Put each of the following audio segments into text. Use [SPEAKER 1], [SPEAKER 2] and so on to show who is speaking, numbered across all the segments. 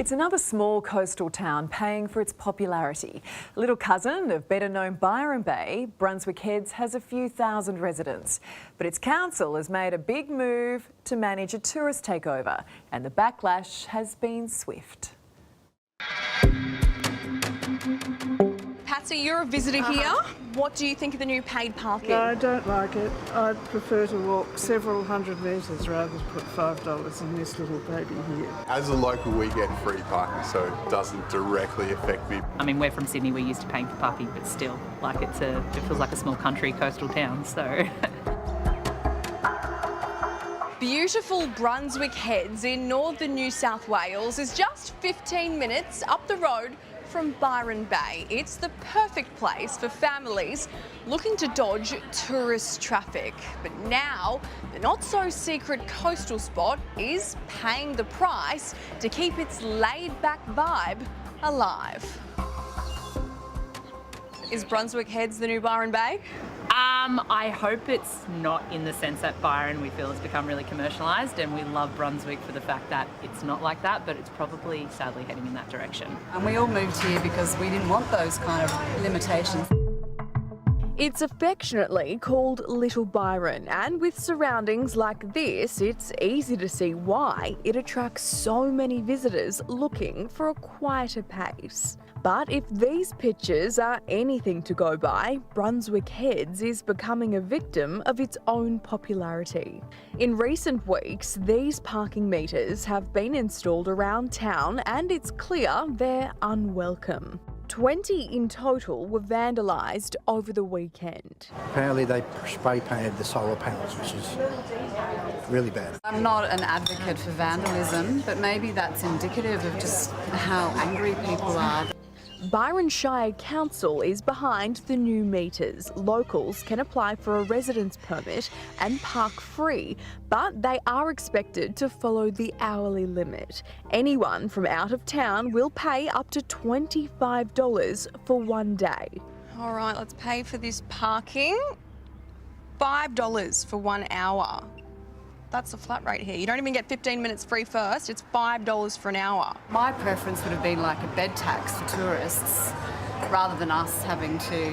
[SPEAKER 1] It's another small coastal town paying for its popularity. Little cousin of better-known Byron Bay, Brunswick Heads has a few thousand residents. But its council has made a big move to manage a tourist takeover, and the backlash has been swift.
[SPEAKER 2] Patsy, you're a visitor here. What do you think of the new paid parking?
[SPEAKER 3] No, I don't like it. I'd prefer to walk several hundred metres rather than put $5 in this little baby here.
[SPEAKER 4] As a local, we get free parking, so it doesn't directly affect me.
[SPEAKER 5] I mean, we're from Sydney, we're used to paying for parking, but still, like it feels like a small country coastal town, so.
[SPEAKER 2] Beautiful Brunswick Heads in northern New South Wales is just 15 minutes up the road from Byron Bay. It's the perfect place for families looking to dodge tourist traffic. But now, the not-so-secret coastal spot is paying the price to keep its laid-back vibe alive. Is Brunswick Heads the new Byron Bay?
[SPEAKER 5] I hope it's not, in the sense that Byron, we feel, has become really commercialised, and we love Brunswick for the fact that it's not like that, but it's probably sadly heading in that direction.
[SPEAKER 6] And we all moved here because we didn't want those kind of limitations.
[SPEAKER 2] It's affectionately called Little Byron, and with surroundings like this, it's easy to see why it attracts so many visitors looking for a quieter pace. But if these pictures are anything to go by, Brunswick Heads is becoming a victim of its own popularity. In recent weeks, these parking meters have been installed around town, and it's clear they're unwelcome. 20 in total were vandalised over the weekend.
[SPEAKER 7] Apparently they spray painted the solar panels, which is really bad.
[SPEAKER 6] I'm not an advocate for vandalism, but maybe that's indicative of just how angry people are.
[SPEAKER 2] Byron Shire Council is behind the new meters. Locals can apply for a residence permit and park free, but they are expected to follow the hourly limit. Anyone from out of town will pay up to $25 for one day. All right, let's pay for this parking. $5 for 1 hour. That's a flat rate here. You don't even get 15 minutes free first, it's $5 for an hour.
[SPEAKER 6] My preference would have been like a bed tax for tourists, rather than us having to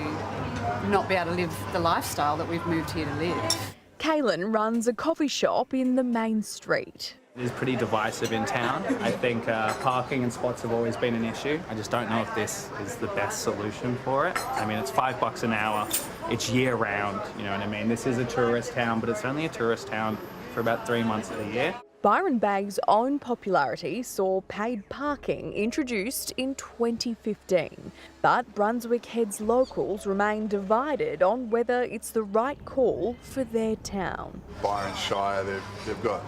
[SPEAKER 6] not be able to live the lifestyle that we've moved here to live.
[SPEAKER 2] Kaylin runs a coffee shop in the main street.
[SPEAKER 8] It is pretty divisive in town. I think parking and spots have always been an issue. I just don't know if this is the best solution for it. I mean, it's $5 an hour. It's year round, you know what I mean? This is a tourist town, but it's only a tourist town for about 3 months of the year.
[SPEAKER 2] Byron Bay's own popularity saw paid parking introduced in 2015. But Brunswick Heads locals remain divided on whether it's the right call for their town.
[SPEAKER 4] Byron Shire, they've got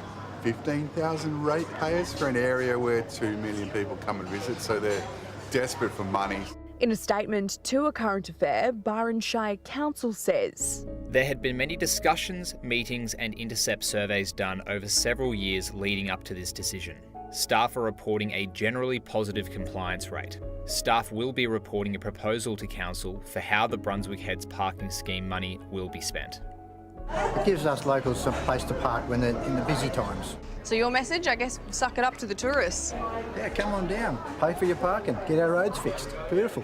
[SPEAKER 4] 15,000 ratepayers for an area where 2 million people come and visit, so they're desperate for money.
[SPEAKER 2] In a statement to A Current Affair, Byron Shire Council says,
[SPEAKER 9] there had been many discussions, meetings and intercept surveys done over several years leading up to this decision. Staff are reporting a generally positive compliance rate. Staff will be reporting a proposal to Council for how the Brunswick Heads parking scheme money will be spent.
[SPEAKER 7] It gives us locals some place to park when they're in the busy times.
[SPEAKER 2] So your message, I guess, suck it up to the tourists.
[SPEAKER 7] Yeah, come on down, pay for your parking, get our roads fixed. Beautiful.